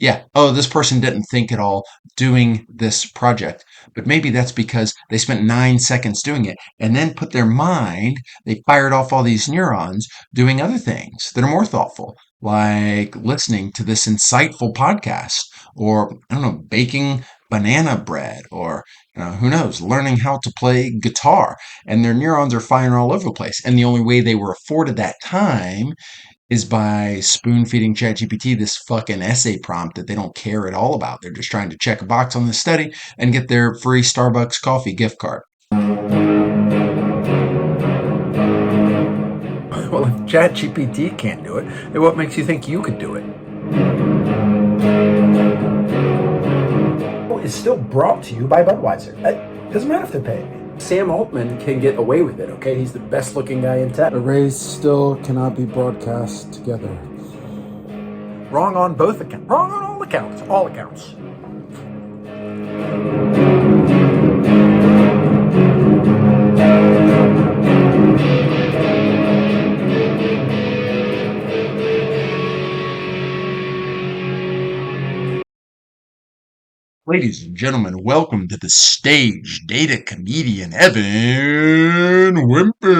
yeah, oh, this person didn't think at all doing this project. But maybe that's because they spent 9 seconds doing it and then put their mind, they fired off all these neurons doing other things that are more thoughtful, like listening to this insightful podcast or, I don't know, baking banana bread or, who knows, learning how to play guitar. And their neurons are firing all over the place. And the only way they were afforded that time is by spoon feeding ChatGPT this fucking essay prompt that they don't care at all about. They're just trying to check a box on the study and get their free Starbucks coffee gift card. Well, if ChatGPT can't do it, then what makes you think you could do it? Is still brought to you by Budweiser. It doesn't matter if they're paying me. Sam Altman can get away with it, okay? He's the best looking guy in tech. Arrays still cannot be broadcast together. Wrong on both accounts. Wrong on all accounts. All accounts. Ladies and gentlemen, welcome to the stage, data comedian Evan Wimpy.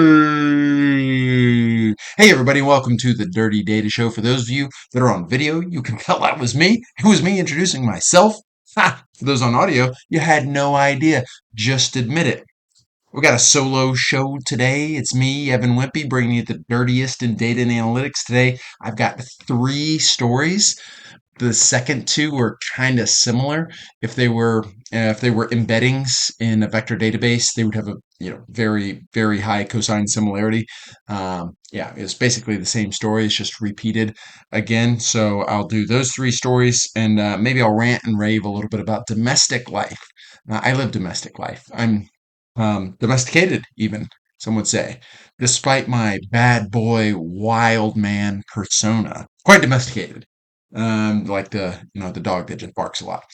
Hey everybody, welcome to the Dirty Data Show. For those of you that are on video, you can tell that was me. It was me introducing myself. Ha! For those on audio, you had no idea. Just admit it. We got a solo show today. It's me, Evan Wimpy, bringing you the dirtiest in data and analytics. Today, I've got 3 stories. The second two were kind of similar. If they were embeddings in a vector database, they would have a very very high cosine similarity. Yeah, it's basically the same story. It's just repeated again. So I'll do those 3 stories, and maybe I'll rant and rave a little bit about domestic life. I live domestic life. I'm domesticated, even some would say, despite my bad boy, wild man persona. Quite domesticated. Like the dog that just barks a lot.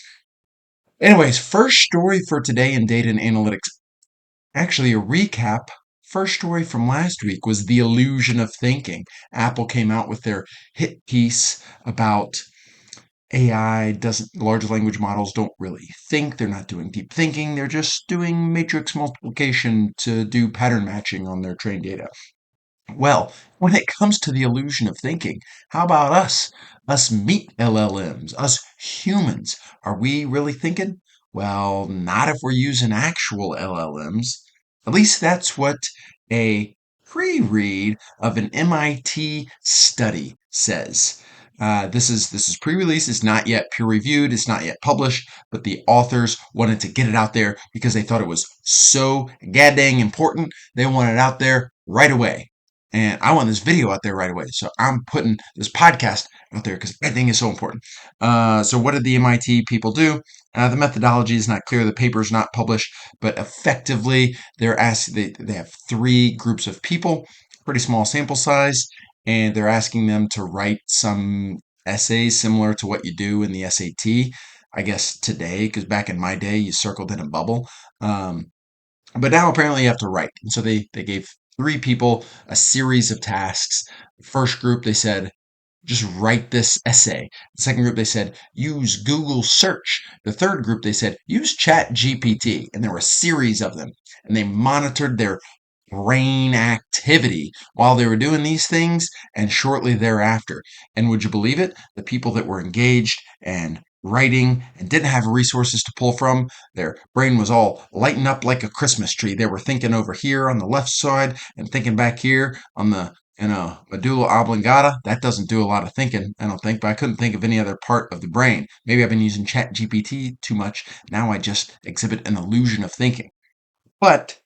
Anyways, first story for today in data and analytics. Actually, a recap. First story from last week was the illusion of thinking. Apple came out with their hit piece about AI doesn't, large language models don't really think. They're not doing deep thinking. They're just doing matrix multiplication to do pattern matching on their trained data. Well, when it comes to the illusion of thinking, how about us? Us meat LLMs, us humans. Are we really thinking? Well, not if we're using actual LLMs. At least that's what a pre-read of an MIT study says. This is pre-release. It's not yet peer-reviewed. It's not yet published. But the authors wanted to get it out there because they thought it was so goddamn important. They want it out there right away. And I want this video out there right away. So I'm putting this podcast out there because I think it's so important. So what did the MIT people do? The methodology is not clear. The paper is not published, but effectively they're asked. They have 3 groups of people, pretty small sample size, and they're asking them to write some essays similar to what you do in the SAT. I guess today, because back in my day, you circled in a bubble. But now apparently you have to write. And so they gave 3 people a series of tasks. The first group, they said, just write this essay. The second group, they said, use Google search. The third group, they said, use ChatGPT. And there were a series of them. And they monitored their brain activity while they were doing these things and shortly thereafter. And would you believe it? The people that were engaged and writing and didn't have resources to pull from, their brain was all lighting up like a Christmas tree. They were thinking over here on the left side and thinking back here on the medulla oblongata. That doesn't do a lot of thinking, I don't think, but I couldn't think of any other part of the brain. Maybe I've been using ChatGPT too much. Now I just exhibit an illusion of thinking. But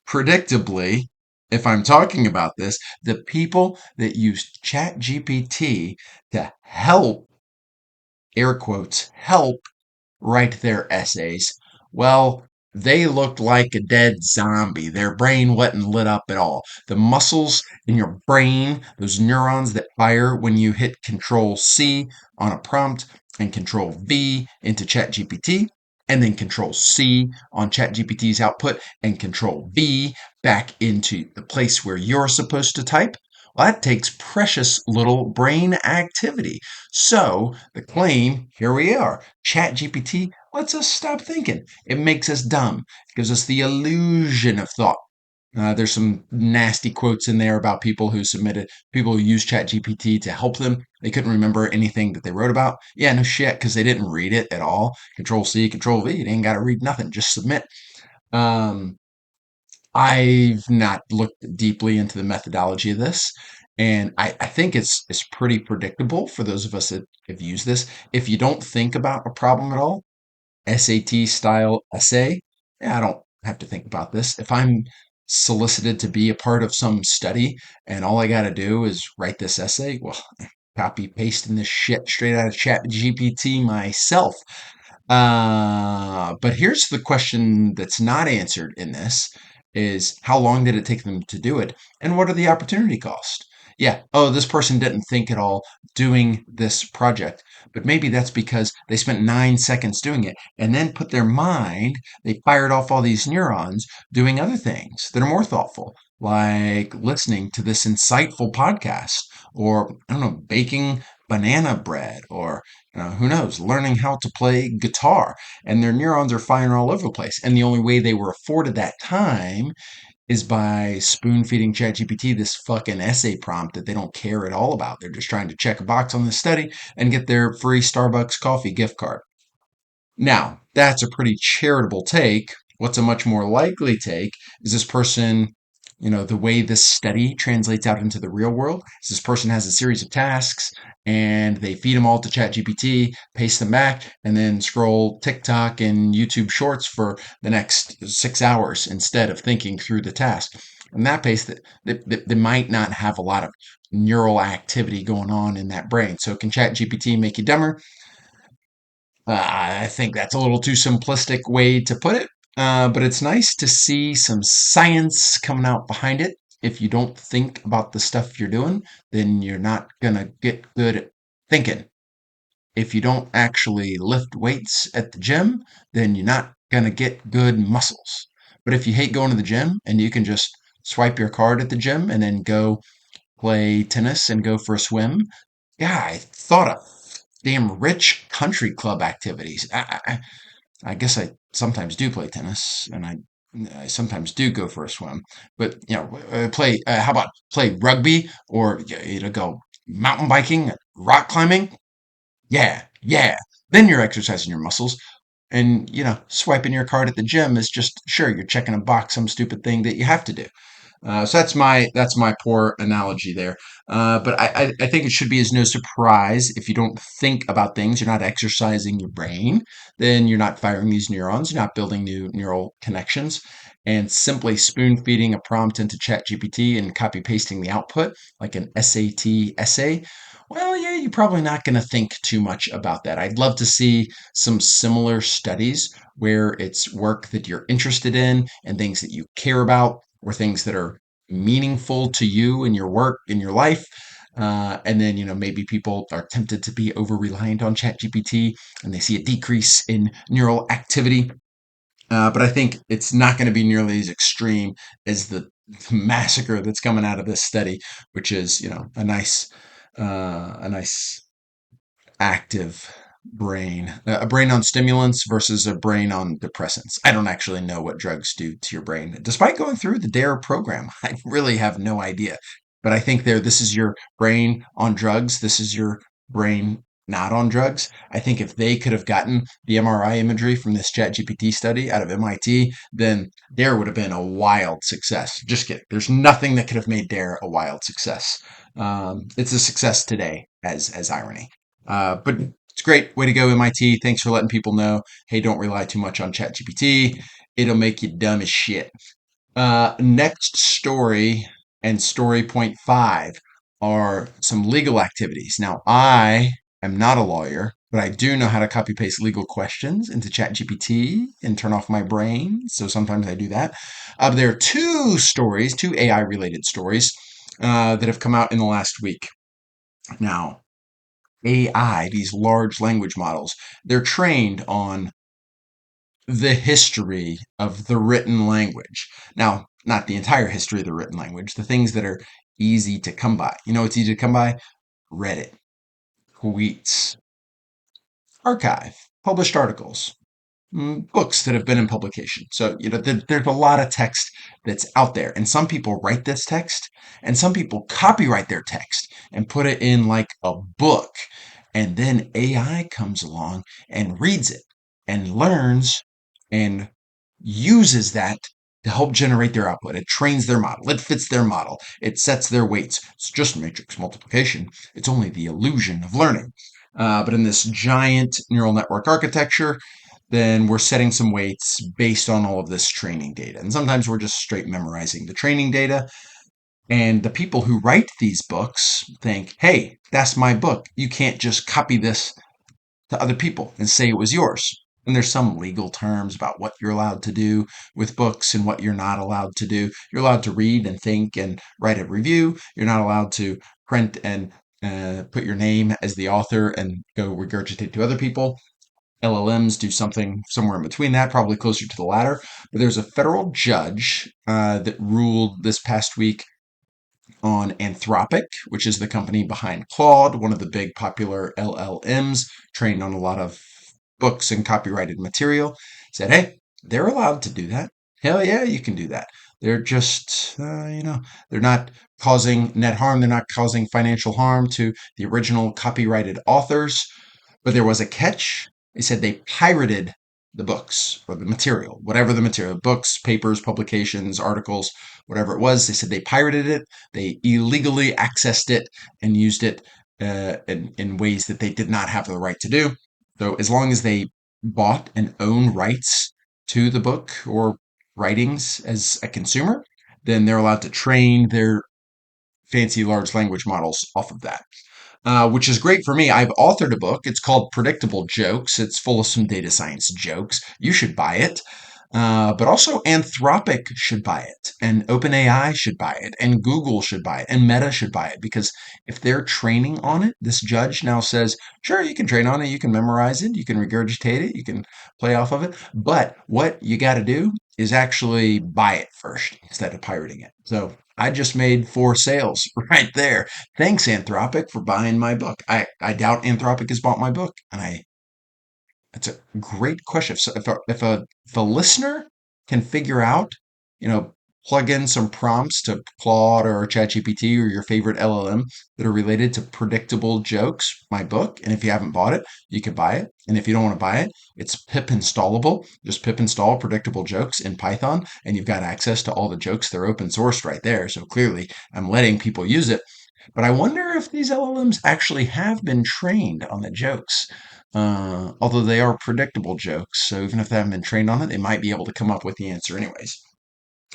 predictably, if I'm talking about this, the people that use ChatGPT to help, air quotes, help write their essays, well, they looked like a dead zombie. Their brain wasn't lit up at all. The muscles in your brain, those neurons that fire when you hit Control C on a prompt and Control V into ChatGPT, and then Control C on ChatGPT's output and Control V back into the place where you're supposed to type. Well, that takes precious little brain activity. So the claim, here we are, ChatGPT lets us stop thinking. It makes us dumb. It gives us the illusion of thought. There's some nasty quotes in there about people who use ChatGPT to help them. They couldn't remember anything that they wrote about. Yeah, no shit, because they didn't read it at all. Control C, Control V. You ain't got to read nothing. Just submit. Um, I've not looked deeply into the methodology of this, and I think it's pretty predictable for those of us that have used this. If you don't think about a problem at all, SAT style essay. Yeah, I don't have to think about this. If I'm solicited to be a part of some study and all I got to do is write this essay, well, copy pasting this shit straight out of ChatGPT myself. But here's the question that's not answered in this is how long did it take them to do it? And what are the opportunity costs? Yeah, oh, this person didn't think at all doing this project, but maybe that's because they spent 9 seconds doing it and then put their mind, they fired off all these neurons doing other things that are more thoughtful, like listening to this insightful podcast or, I don't know, baking banana bread or who knows, learning how to play guitar, and their neurons are firing all over the place. And the only way they were afforded that time is by spoon feeding ChatGPT this fucking essay prompt that they don't care at all about. They're just trying to check a box on the study and get their free Starbucks coffee gift card. Now, that's a pretty charitable take. What's a much more likely take is this person, the way this study translates out into the real world is this person has a series of tasks and they feed them all to ChatGPT, paste them back, and then scroll TikTok and YouTube shorts for the next 6 hours instead of thinking through the task. And that pace, they might not have a lot of neural activity going on in that brain. So can ChatGPT make you dumber? I think that's a little too simplistic way to put it, but it's nice to see some science coming out behind it. If you don't think about the stuff you're doing, then you're not going to get good at thinking. If you don't actually lift weights at the gym, then you're not going to get good muscles. But if you hate going to the gym and you can just swipe your card at the gym and then go play tennis and go for a swim, yeah, I thought of damn rich country club activities. I guess I sometimes do play tennis, and I sometimes do go for a swim. But play. How about play rugby or go mountain biking, rock climbing? Yeah, yeah. Then you're exercising your muscles. And swiping your card at the gym is just sure you're checking a box, some stupid thing that you have to do. So that's my poor analogy there. But I think it should be as no surprise if you don't think about things, you're not exercising your brain, then you're not firing these neurons, you're not building new neural connections, and simply spoon feeding a prompt into ChatGPT and copy pasting the output like an SAT essay. Well, yeah, you're probably not going to think too much about that. I'd love to see some similar studies where it's work that you're interested in and things that you care about or things that are meaningful to you in your work, in your life. And then, maybe people are tempted to be over reliant on ChatGPT and they see a decrease in neural activity. But I think it's not going to be nearly as extreme as the massacre that's coming out of this study, which is, a nice active brain, a brain on stimulants versus a brain on depressants. I don't actually know what drugs do to your brain. Despite going through the D.A.R.E program, I really have no idea. But I think this is your brain on drugs. This is your brain not on drugs. I think if they could have gotten the MRI imagery from this ChatGPT study out of MIT, then D.A.R.E would have been a wild success. Just kidding. There's nothing that could have made D.A.R.E a wild success. It's a success today as irony. But it's great. Way to go, MIT. Thanks for letting people know. Hey, don't rely too much on ChatGPT. It'll make you dumb as shit. Next story and story point five are some legal activities. Now, I am not a lawyer, but I do know how to copy paste legal questions into ChatGPT and turn off my brain. So sometimes I do that. But there are two AI related stories that have come out in the last week. Now, AI, these large language models, they're trained on the history of the written language. Now, not the entire history of the written language, the things that are easy to come by. You know what's easy to come by? Reddit, tweets, archive, published articles, books that have been in publication. So, there's a lot of text that's out there. And some people write this text and some people copyright their text and put it in like a book. And then AI comes along and reads it and learns and uses that to help generate their output. It trains their model. It fits their model. It sets their weights. It's just matrix multiplication. It's only the illusion of learning. But in this giant neural network architecture, then we're setting some weights based on all of this training data. And sometimes we're just straight memorizing the training data. And the people who write these books think, hey, that's my book. You can't just copy this to other people and say it was yours. And there's some legal terms about what you're allowed to do with books and what you're not allowed to do. You're allowed to read and think and write a review. You're not allowed to print and put your name as the author and go regurgitate to other people. LLMs do something somewhere in between that, probably closer to the latter. But there's a federal judge that ruled this past week on Anthropic, which is the company behind Claude, one of the big popular LLMs trained on a lot of books and copyrighted material, said, hey, they're allowed to do that. Hell yeah, you can do that. They're just, they're not causing net harm. They're not causing financial harm to the original copyrighted authors. But there was a catch. They said they pirated the books or the material, whatever the material, books, papers, publications, articles, whatever it was. They said they pirated it. They illegally accessed it and used it in ways that they did not have the right to do. So as long as they bought and own rights to the book or writings as a consumer, then they're allowed to train their fancy large language models off of that, which is great for me. I've authored a book. It's called Predictable Jokes. It's full of some data science jokes. You should buy it. But also Anthropic should buy it, and OpenAI should buy it, and Google should buy it, and Meta should buy it, because if they're training on it, this judge now says, sure, you can train on it, you can memorize it, you can regurgitate it, you can play off of it, but what you got to do is actually buy it first instead of pirating it. So I just made 4 sales right there. Thanks, Anthropic, for buying my book. I doubt Anthropic has bought my book, and it's a great question. So if a listener can figure out, plug in some prompts to Claude or ChatGPT or your favorite LLM that are related to predictable jokes, my book. And if you haven't bought it, you can buy it. And if you don't want to buy it, it's pip installable. Just pip install predictable jokes in Python, and you've got access to all the jokes. They're open sourced right there. So clearly, I'm letting people use it. But I wonder if these LLMs actually have been trained on the jokes. Although they are predictable jokes, so even if they haven't been trained on it, they might be able to come up with the answer anyways.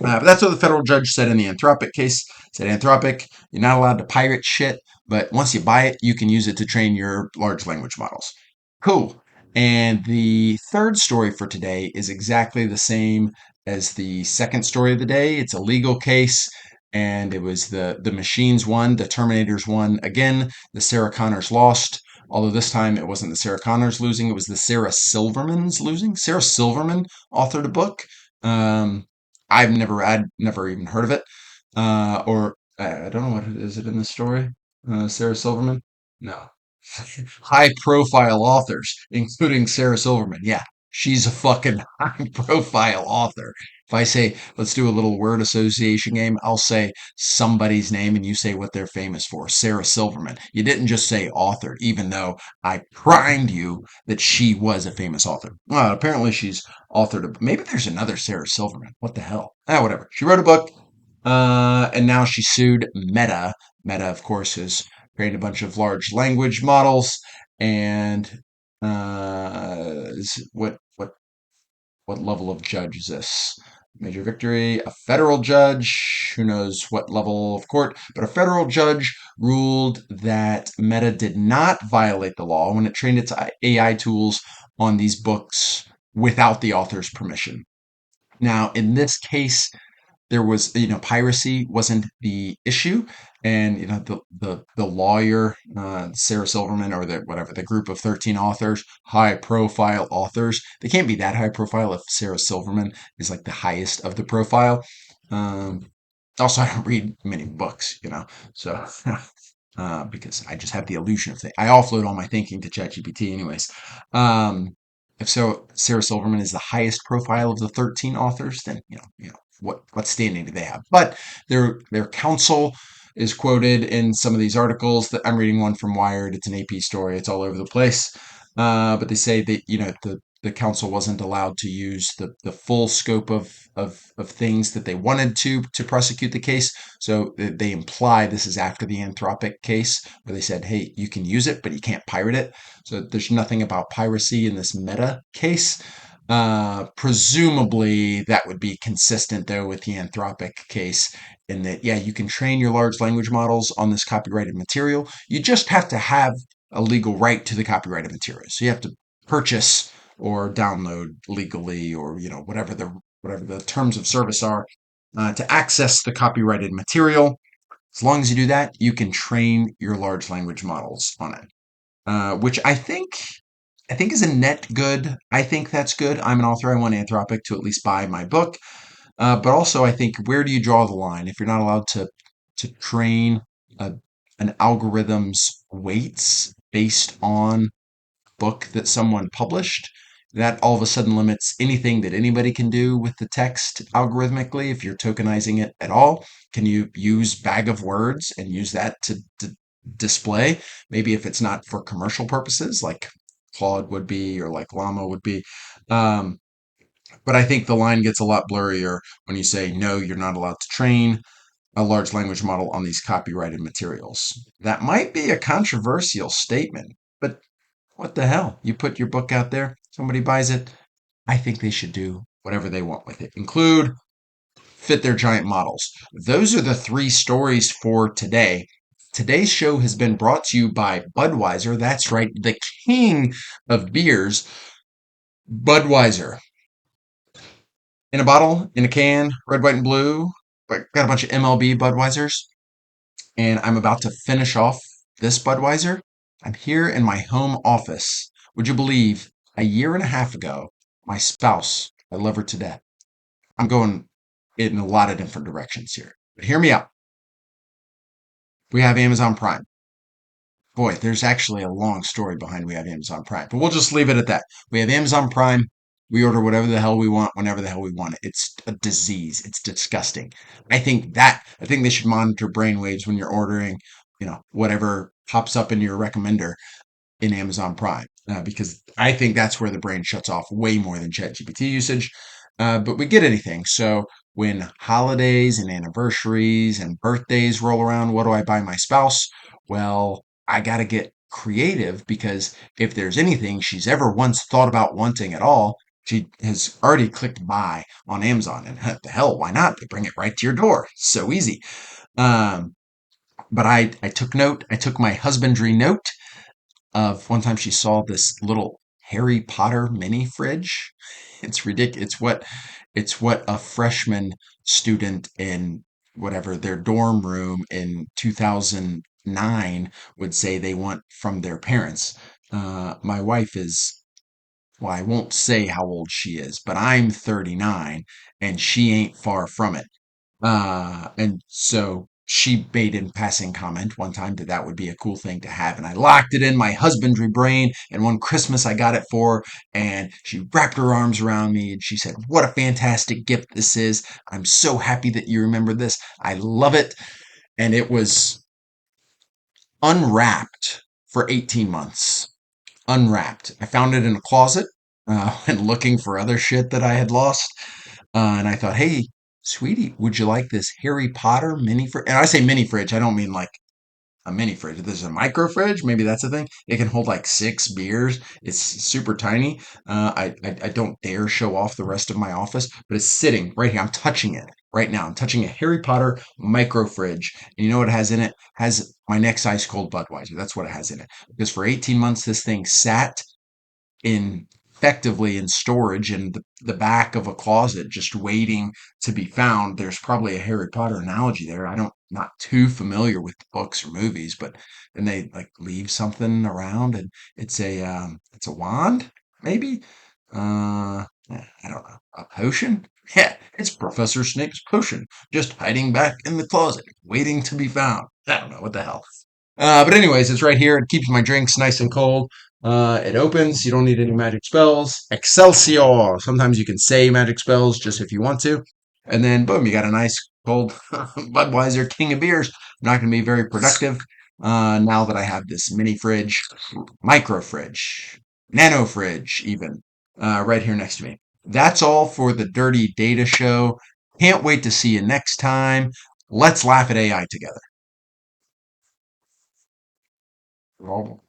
But that's what the federal judge said in the Anthropic case. Said Anthropic, you're not allowed to pirate shit, but once you buy it, you can use it to train your large language models. Cool. And the third story for today is exactly the same as the second story of the day. It's a legal case, and it was the machines won, the Terminators won again, the Sarah Connors lost. Although this time it wasn't the Sarah Connors losing, it was the Sarah Silvermans losing. Sarah Silverman authored a book. Um, I'd never even heard of it. Or I don't know what is it in this story. Sarah Silverman? No. High profile authors, including Sarah Silverman. Yeah, she's a fucking high profile author. If I say, let's do a little word association game, I'll say somebody's name and you say what they're famous for. Sarah Silverman. You didn't just say author, even though I primed you that she was a famous author. Well, apparently she's authored a, maybe there's another Sarah Silverman. What the hell? Whatever. She wrote a book, and now she sued Meta. Meta, of course, has created a bunch of large language models, and what level of judge is this? Major victory, a federal judge, who knows what level of court, but a federal judge ruled that Meta did not violate the law when it trained its AI tools on these books without the author's permission. Now, in this case, there was, piracy wasn't the issue, and the lawyer, Sarah Silverman, or the whatever, the group of 13 authors, high profile authors, they can't be that high profile if Sarah Silverman is like the highest of the profile. um Also, I don't read many books, so because I just have the illusion of things. I offload all my thinking to ChatGPT, anyways. Um, if so, Sarah Silverman is the highest profile of the 13 authors. Then what standing do they have? But their counsel is quoted in some of these articles. That I'm reading one from Wired. It's an AP story. It's all over the place. But they say that the council wasn't allowed to use the full scope of things that they wanted to prosecute the case. So they imply this is after the Anthropic case, where they said, hey, you can use it, but you can't pirate it. So there's nothing about piracy in this Meta case. Presumably, that would be consistent, though, with the Anthropic case, in that, yeah, you can train your large language models on this copyrighted material. You just have to have a legal right to the copyrighted material. So you have to purchase or download legally, or whatever the terms of service are, to access the copyrighted material. As long as you do that, you can train your large language models on it, which I think is a net good. I think that's good. I'm an author. I want Anthropic to at least buy my book. But also, I think, where do you draw the line if you're not allowed to train a, an algorithm's weights based on book that someone published? That all of a sudden limits anything that anybody can do with the text algorithmically if you're tokenizing it at all. Can you use bag of words and use that to display? Maybe if it's not for commercial purposes, like Claude would be, or like Llama would be. Um, but I think the line gets a lot blurrier when you say, no, you're not allowed to train a large language model on these copyrighted materials. That might be a controversial statement, but what the hell? You put your book out there, somebody buys it. I think they should do whatever they want with it, include fit their giant models. Those are the three stories for today. Today's show has been brought to you by Budweiser. That's right, the king of beers, Budweiser. In a bottle, in a can, red, white, and blue. Got a bunch of MLB Budweisers, and I'm about to finish off this Budweiser. I'm here in my home office. Would you believe, a year and a half ago, my spouse, I love her to death. I'm going in a lot of different directions here, but hear me out. We have Amazon Prime. Boy, there's actually a long story behind we have Amazon Prime, but we'll just leave it at that. We have Amazon Prime. We order whatever the hell we want, whenever the hell we want it. It's a disease. It's disgusting. I think they should monitor brainwaves when you're ordering, whatever pops up in your recommender in Amazon Prime, because I think that's where the brain shuts off way more than ChatGPT usage. But we get anything. So when holidays and anniversaries and birthdays roll around, what do I buy my spouse? Well, I got to get creative, because if there's anything she's ever once thought about wanting at all, she has already clicked buy on Amazon. And the hell, why not? They bring it right to your door. So easy. Um, but I took note. I took my husbandry note of one time she saw this little Harry Potter mini fridge. It's ridiculous. It's what a freshman student in whatever their dorm room in 2009 would say they want from their parents. My wife is, well, I won't say how old she is, but I'm 39 and she ain't far from it. And so she made in passing comment one time that that would be a cool thing to have. And I locked it in my husbandry brain. And one Christmas I got it for her, and she wrapped her arms around me and she said, what a fantastic gift this is. I'm so happy that you remember this. I love it. And it was unwrapped for 18 months. Unwrapped. I found it in a closet, and looking for other shit that I had lost. And I thought, hey, sweetie, would you like this Harry Potter mini fridge? And I say mini fridge, I don't mean like a mini fridge. If there's a micro fridge, maybe that's a thing. It can hold like 6 beers. It's super tiny. I don't dare show off the rest of my office, but it's sitting right here. I'm touching it right now. I'm touching a Harry Potter micro fridge. And you know what it has in it? It has my next ice cold Budweiser. That's what it has in it. Because for 18 months, this thing sat in effectively in storage in the back of a closet, just waiting to be found. There's probably a Harry Potter analogy there. I don't, not too familiar with books or movies, but then they like leave something around, and it's a wand, maybe. I don't know. A potion? Yeah, it's Professor Snape's potion, just hiding back in the closet, waiting to be found. I don't know what the hell. But anyways, it's right here. It keeps my drinks nice and cold. It opens. You don't need any magic spells. Excelsior. Sometimes you can say magic spells just if you want to. And then boom, you got a nice cold Budweiser King of Beers. Not going to be very productive now that I have this mini fridge, micro fridge, nano fridge, even right here next to me. That's all for the Dirty Data Show. Can't wait to see you next time. Let's laugh at AI together. Robot.